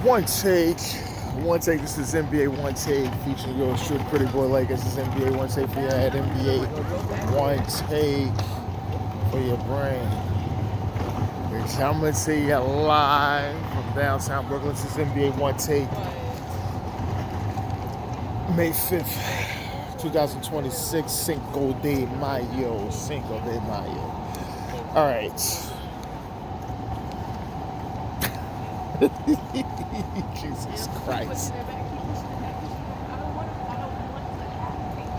One take. One take. This is NBA One Take featuring yours truly, Pretty Boy Lakers. This is NBA One Take for your head. NBA One Take for your brain. It's coming to you live from downtown Brooklyn. This is NBA One Take. May 5th, 2026. Cinco de Mayo. Cinco de Mayo. All right. Jesus Christ.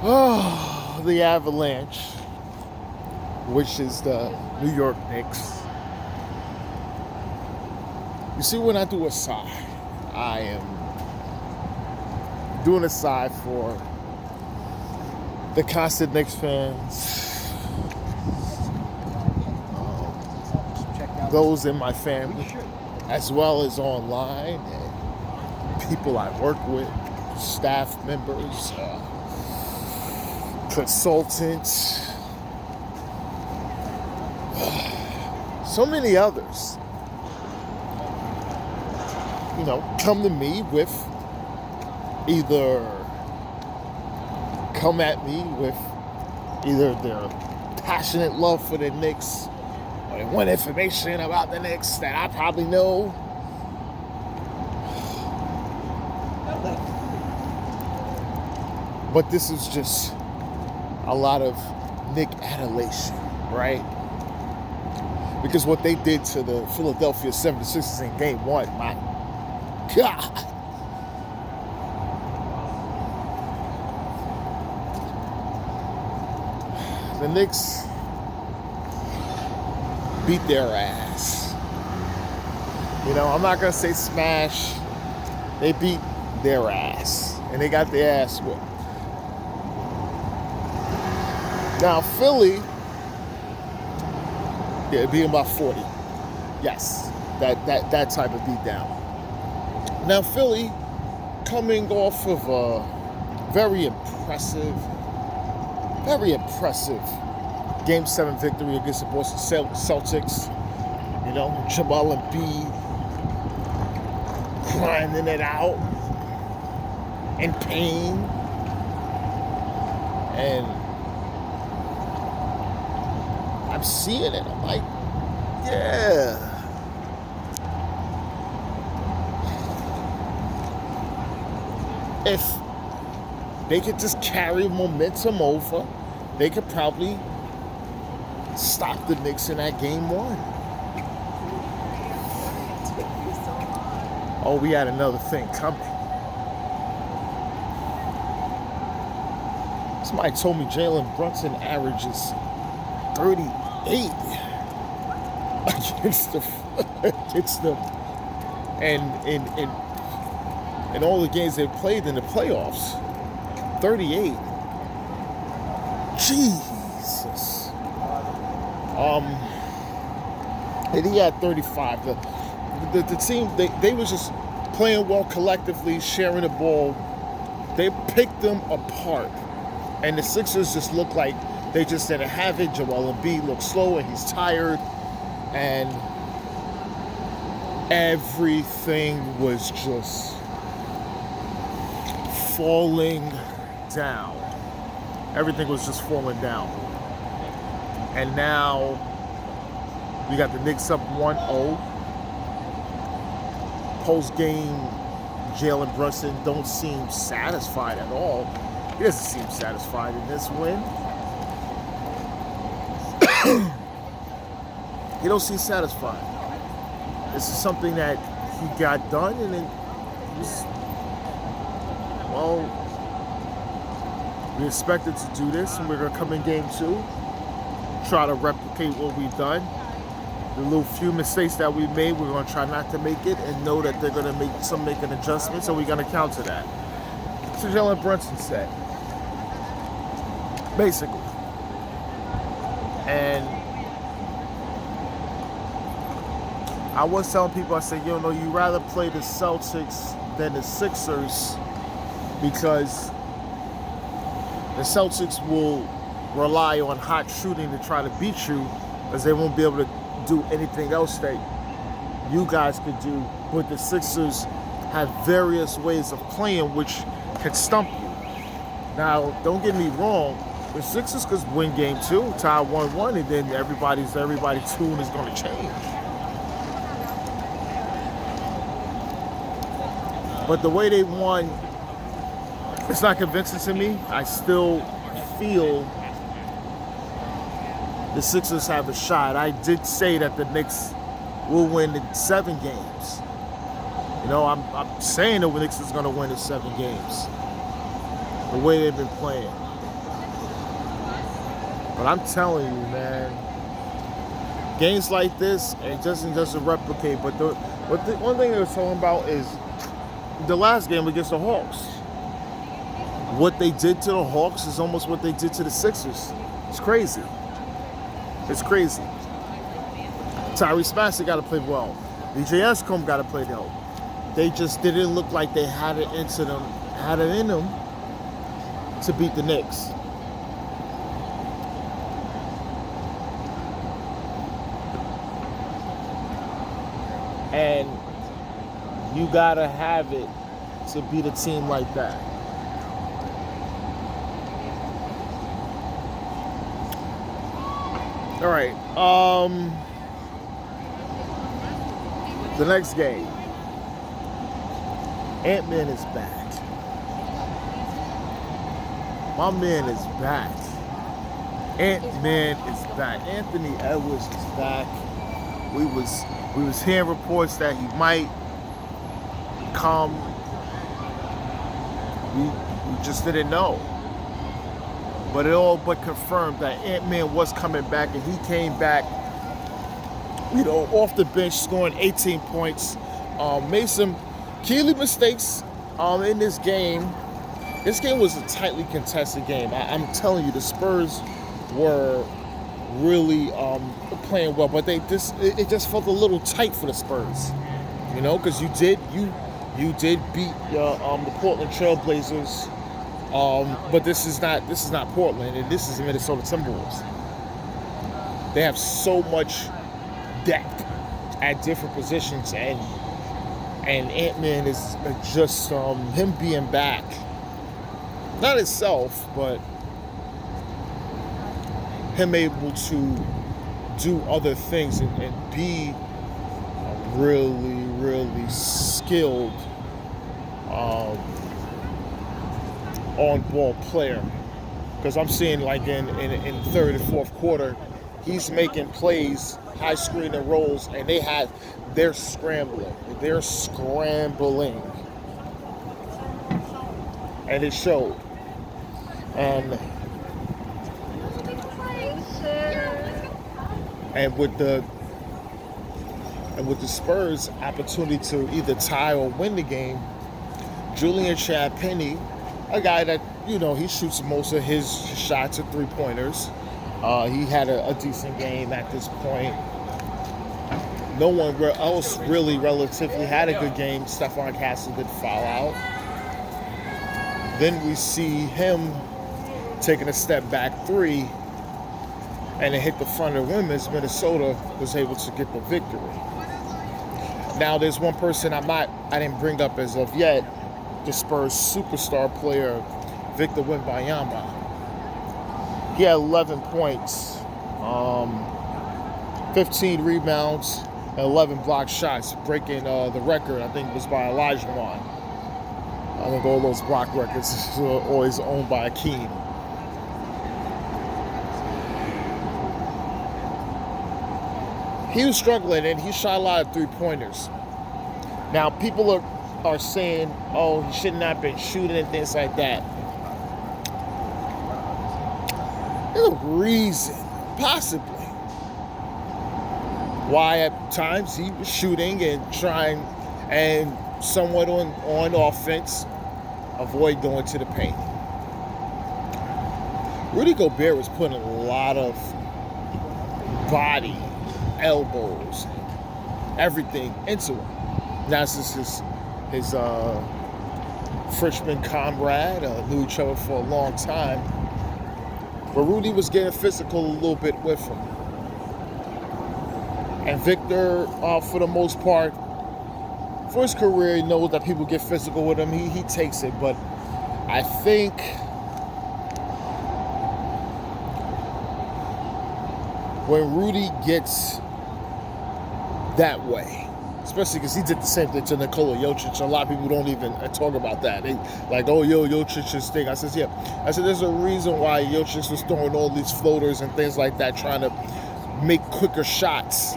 Oh, the Avalanche, which is the New York Knicks. You see, when I do a side, I am doing a side for the constant Knicks fans, those in my family, as well as online, and people I work with, staff members, consultants, so many others, come to me with come at me with either their passionate love for the Knicks, or they want information about the Knicks that I probably know. But this is just a lot of Knick adulation, right? Because what they did to the Philadelphia 76ers in Game 1, my God. The Knicks beat their ass. I'm not going to say smash. They beat their ass. And they got their ass whipped. Now, Philly, it'd be about 40. Yes, that type of beatdown. Now, Philly, coming off of a very impressive Game 7 victory against the Boston Celtics. Jamahl Mosley grinding it out in pain. And I'm seeing it. I'm like, yeah. If they could just carry momentum over, they could probably stop the Knicks in that Game 1. Oh, we had another thing coming. Somebody told me Jalen Brunson averages 38 against them, and in all the games they've played in the playoffs. 38. Jesus. And he had 35. The team, they was just playing well collectively, sharing the ball. They picked them apart. And the Sixers just looked like they just didn't have it. Joel Embiid looked slow and he's tired. And everything was just falling down. Everything was just falling down. And now we got the Knicks up 1-0. Post-game, Jalen Brunson don't seem satisfied at all. He doesn't seem satisfied in this win. He don't seem satisfied. This is something that he got done, and it was, we expected to do this, and we're going to come in Game 2, try to replicate what we've done. The little few mistakes that we made, we're going to try not to make it, and know that they're going to make an adjustment, so we're going to counter that. That's what Jalen Brunson said, basically. And I was telling people, I said, you rather play the Celtics than the Sixers, because the Celtics will rely on hot shooting to try to beat you, because they won't be able to do anything else that you guys could do. But the Sixers have various ways of playing which can stump you. Now, don't get me wrong, the Sixers could win game 2, tie 1-1, and then everybody's tune is going to change. But the way they won, it's not convincing to me. I still feel the Sixers have a shot. I did say that the Knicks will win in 7 games. You know, I'm saying the Knicks is going to win in 7 games. The way they've been playing. But I'm telling you, man, games like this, it doesn't replicate. But the one thing they were talking about is the last game against the Hawks. What they did to the Hawks is almost what they did to the Sixers. It's crazy. It's crazy. Tyrese Maxey got to play well. DJ Escombe got to play well. They just didn't look like they had it in them to beat the Knicks. And you gotta have it to beat a team like that. All right. The next game. Antman is back. My man is back. Antman is back. Anthony Edwards is back. We was hearing reports that he might come. We just didn't know. But it all but confirmed that Antman was coming back, and he came back, you know, off the bench, scoring 18 points. Made some key mistakes in this game. This game was a tightly contested game. I'm telling you, the Spurs were really playing well, but it just felt a little tight for the Spurs, you know, because you did beat the Portland Trailblazers, but this is not Portland, and this is the Minnesota Timberwolves. They have so much depth at different positions, and Antman is just him being back, not itself, but him able to do other things and be a really, really skilled on-ball player. Because I'm seeing, like, in third and fourth quarter, he's making plays, high screen and rolls, and they're scrambling. They're scrambling. And it showed. And with the Spurs' opportunity to either tie or win the game, Julian Champagnie, a guy that, you know, he shoots most of his shots at three-pointers. He had a decent game at this point. No one else really relatively had a good game. Stephon Castle did foul out. Then we see him taking a step back three, and it hit the front of the rim as Minnesota was able to get the victory. Now, there's one person I didn't bring up as of yet, the Spurs superstar player, Victor Wembanyama. He had 11 points, 15 rebounds, and 11 blocked shots, breaking the record, I think it was by Elijah Wan. I think all those block records are always owned by Akeem. He was struggling, and he shot a lot of three-pointers. Now, people are saying, oh, he should not have been shooting and things like that. There's a reason, possibly, why at times he was shooting and trying, and somewhat on offense, avoid going to the paint. Rudy Gobert was putting a lot of body, elbows, everything into him. Now, this is his freshman comrade, knew each other for a long time. But Rudy was getting physical a little bit with him. And Victor, for the most part, for his career, he knows that people get physical with him. He takes it, but I think when Rudy gets that way, especially because he did the same thing to Nikola Jokic. A lot of people don't even talk about that. They like, oh, Jokic is thing. I said, yeah. I said, there's a reason why Jokic was throwing all these floaters and things like that, trying to make quicker shots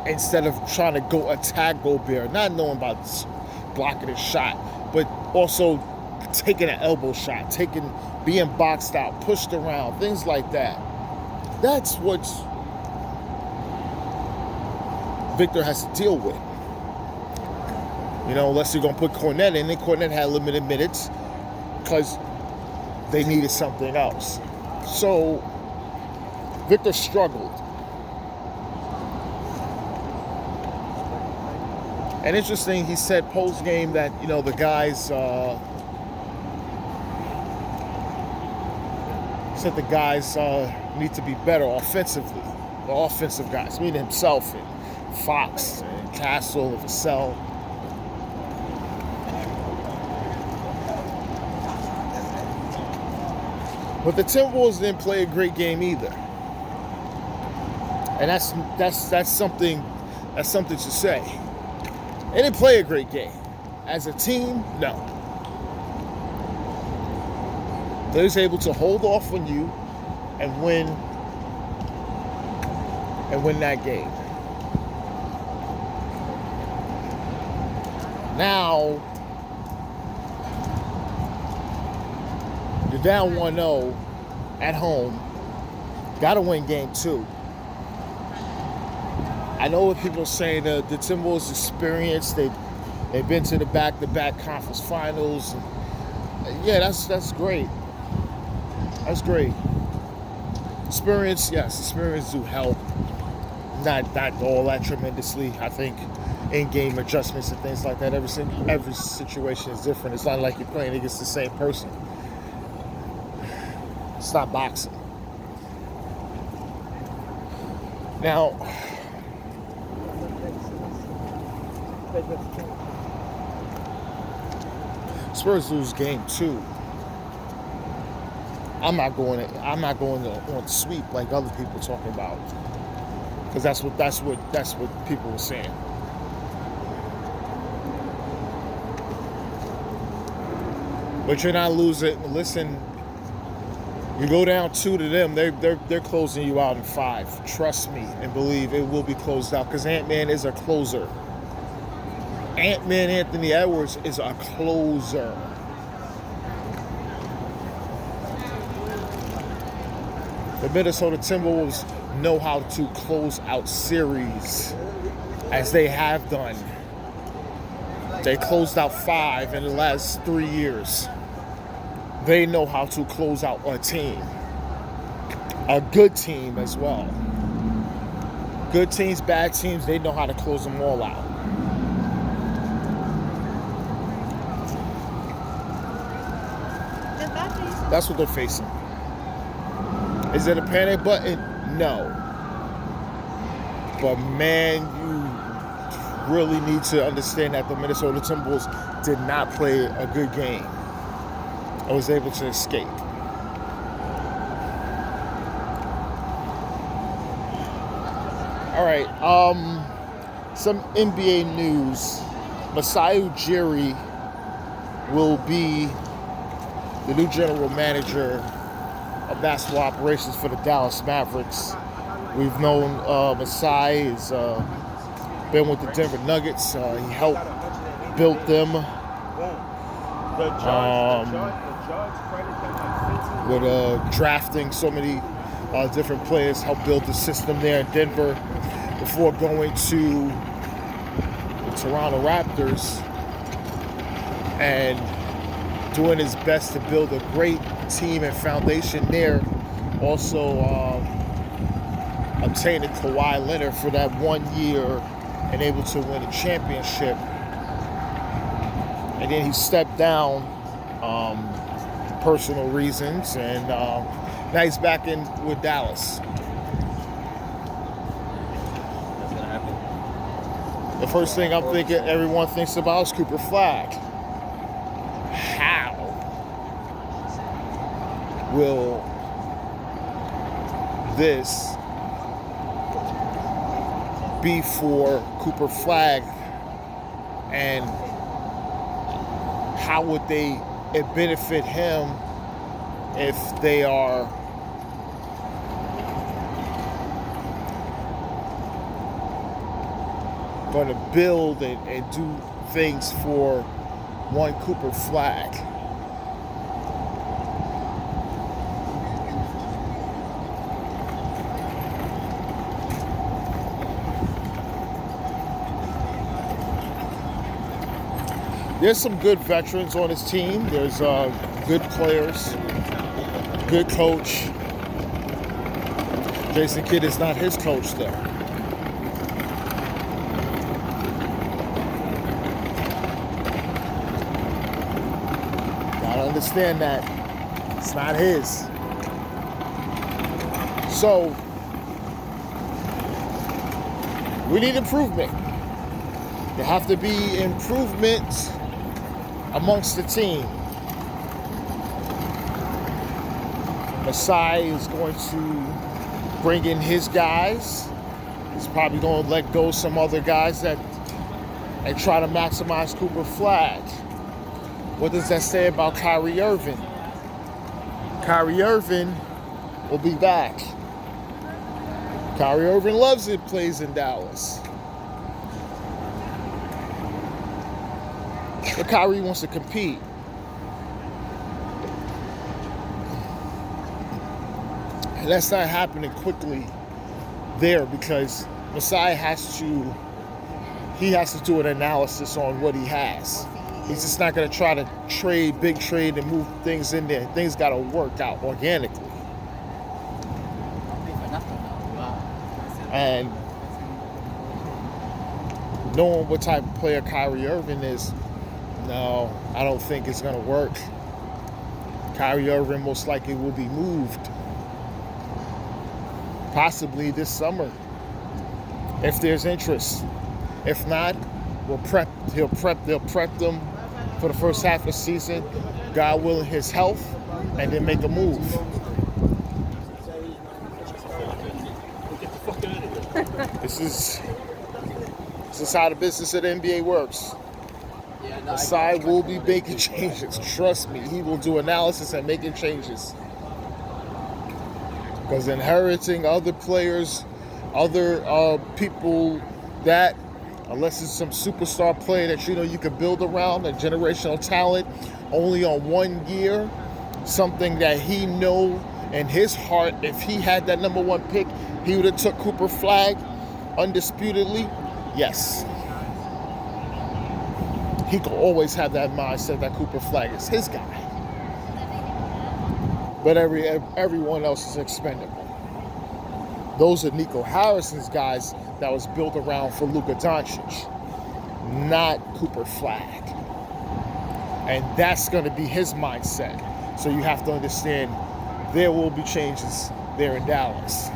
instead of trying to go attack Gobert. Not knowing about blocking his shot, but also taking an elbow shot, being boxed out, pushed around, things like that. That's what Victor has to deal with. Unless you're going to put Cornet in, and Cornet had limited minutes because they needed something else. So Victor struggled. And interesting, he said post-game that, the guys, need to be better offensively. The offensive guys, meaning himself and Fox and Castle and Vassell. But the Timberwolves didn't play a great game either. And that's something to say. They didn't play a great game. As a team, no. They was able to hold off on you and win that game. Now, you're down 1-0 at home. Got to win game 2. I know what people are saying. The Timberwolves experience. They've been to the back-to-back conference finals. Yeah, that's great. That's great. Experience, yes, experience do help. Not all that tremendously. I think in-game adjustments and things like that. Every situation is different. It's not like you're playing against the same person. It's not boxing. Now, Spurs lose game 2. I'm not going on sweep like other people talking about, because that's what people were saying. But you're not losing. Listen, you go down 2 to them. They're closing you out in 5. Trust me and believe it will be closed out, because Antman is a closer. Antman Anthony Edwards is a closer. The Minnesota Timberwolves know how to close out series, as they have done. They closed out 5 in the last 3 years. They know how to close out a team. A good team as well. Good teams, bad teams, they know how to close them all out. That's what they're facing. Is it a panic button? No. But man, you really need to understand that the Minnesota Timberwolves did not play a good game. I was able to escape. All right. Some NBA news. Massai Ujiri will be the new general manager of basketball operations for the Dallas Mavericks. We've known Massai has been with the Denver Nuggets. He helped build them with drafting so many different players, helped build the system there in Denver before going to the Toronto Raptors and doing his best to build a great team and foundation there. Also obtaining Kawhi Leonard for that 1 year and able to win a championship. And then he stepped down personal reasons, and now he's back in with Dallas. The first thing I'm thinking everyone thinks about is Cooper Flag. How will this be for Cooper Flag, and how would it benefit him if they are going to build and do things for one Cooper Flag? There's some good veterans on his team. There's good players, good coach. Jason Kidd is not his coach, though. Gotta understand that. It's not his. So, we need improvement. There have to be improvements amongst the team. Massai is going to bring in his guys. He's probably going to let go some other guys and try to maximize Cooper Flag. What does that say about Kyrie Irving? Kyrie Irving will be back. Kyrie Irving loves it, plays in Dallas. But Kyrie wants to compete. And that's not happening quickly there, because Masai has to do an analysis on what he has. He's just not going to try to big trade and move things in there. Things got to work out organically. And knowing what type of player Kyrie Irving is, no, I don't think it's going to work. Kyrie Irving most likely will be moved, possibly this summer, if there's interest. If not, they'll prep them for the first half of the season, God willing, his health, and then make a move. This is how the business of the NBA works. The side will be making changes. Trust me, he will do analysis and making changes. Because inheriting other players, other people that, unless it's some superstar player that you can build around, a generational talent, only on 1 year, something that he know in his heart, if he had that number 1 pick, he would have took Cooper Flag undisputedly. Yes. He could always have that mindset that Cooper Flag is his guy. But everyone else is expendable. Those are Nico Harrison's guys that was built around for Luka Doncic, not Cooper Flag. And that's going to be his mindset. So you have to understand there will be changes there in Dallas.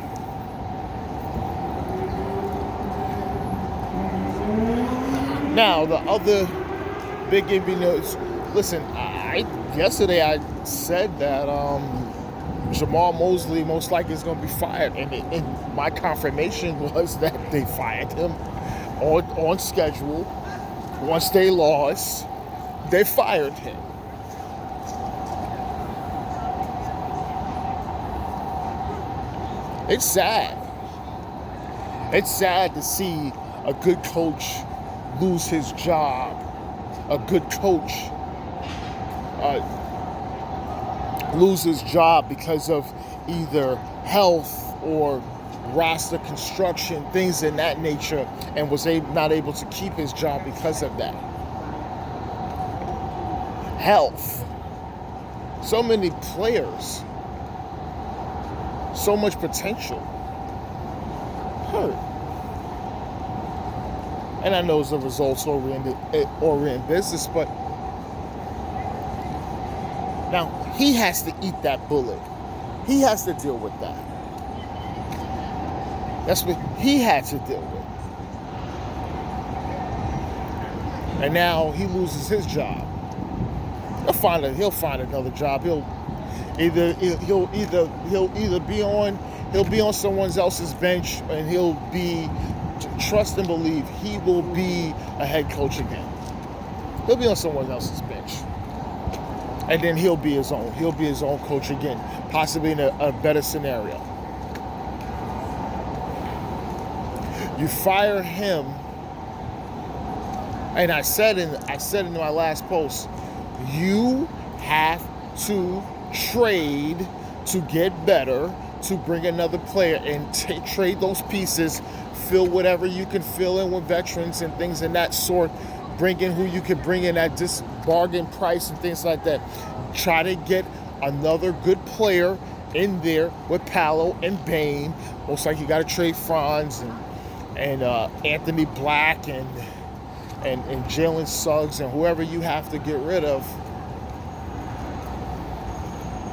Now, the other big NBA news. Listen, yesterday I said that Jamahl Mosley most likely is going to be fired, and my confirmation was that they fired him on schedule. Once they lost, they fired him. It's sad. It's sad to see a good coach lose his job. A good coach lose his job because of either health or roster construction, things in that nature, and was not able to keep his job because of that. Health. So many players. So much potential. Hurt. And I know it's a results-oriented business, but now he has to eat that bullet. He has to deal with that. That's what he had to deal with. and now he loses his job. He'll find another job. He'll either be on someone else's bench, and he'll be, trust and believe, he will be a head coach again. He'll be on someone else's bench, and then he'll be his own coach again, possibly in a better scenario. You fire him, and I said in my last post, you have to trade to get better, to bring another player and trade those pieces, fill whatever you can fill in with veterans and things of that sort, bring in who you can bring in at this bargain price and things like that. Try to get another good player in there with Paolo and Bain. Most like you got to trade Franz and Anthony Black and Jalen Suggs and whoever you have to get rid of.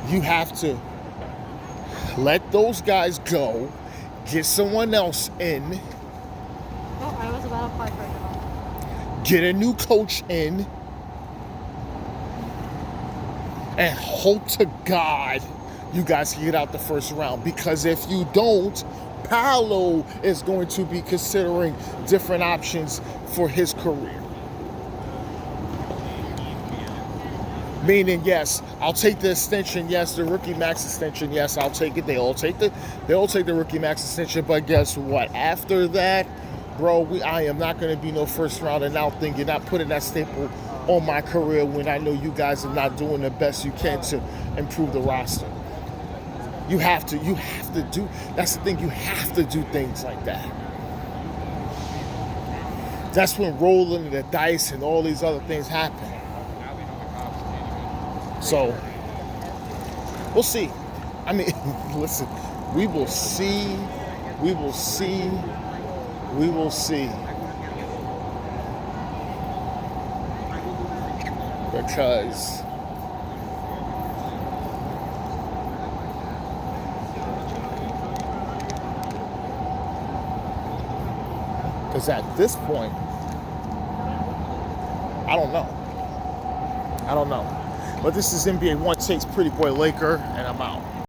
You have to let those guys go, get someone else in. Oh, I was about to park right now. Get a new coach in, and hope to God you guys can get out the first round. Because if you don't, Paolo is going to be considering different options for his career. Meaning, yes, I'll take the extension. Yes, the rookie max extension. Yes, I'll take it. They all take the rookie max extension. But guess what? After that, bro, I am not going to be no first round. And now thinking, not putting that staple on my career when I know you guys are not doing the best you can to improve the roster. You have to do. That's the thing. You have to do things like that. That's when rolling the dice and all these other things happen. So, we'll see. I mean, listen, we will see. Because at this point, I don't know. But this is NBA Onetake's Pretty Boy Laker, and I'm out.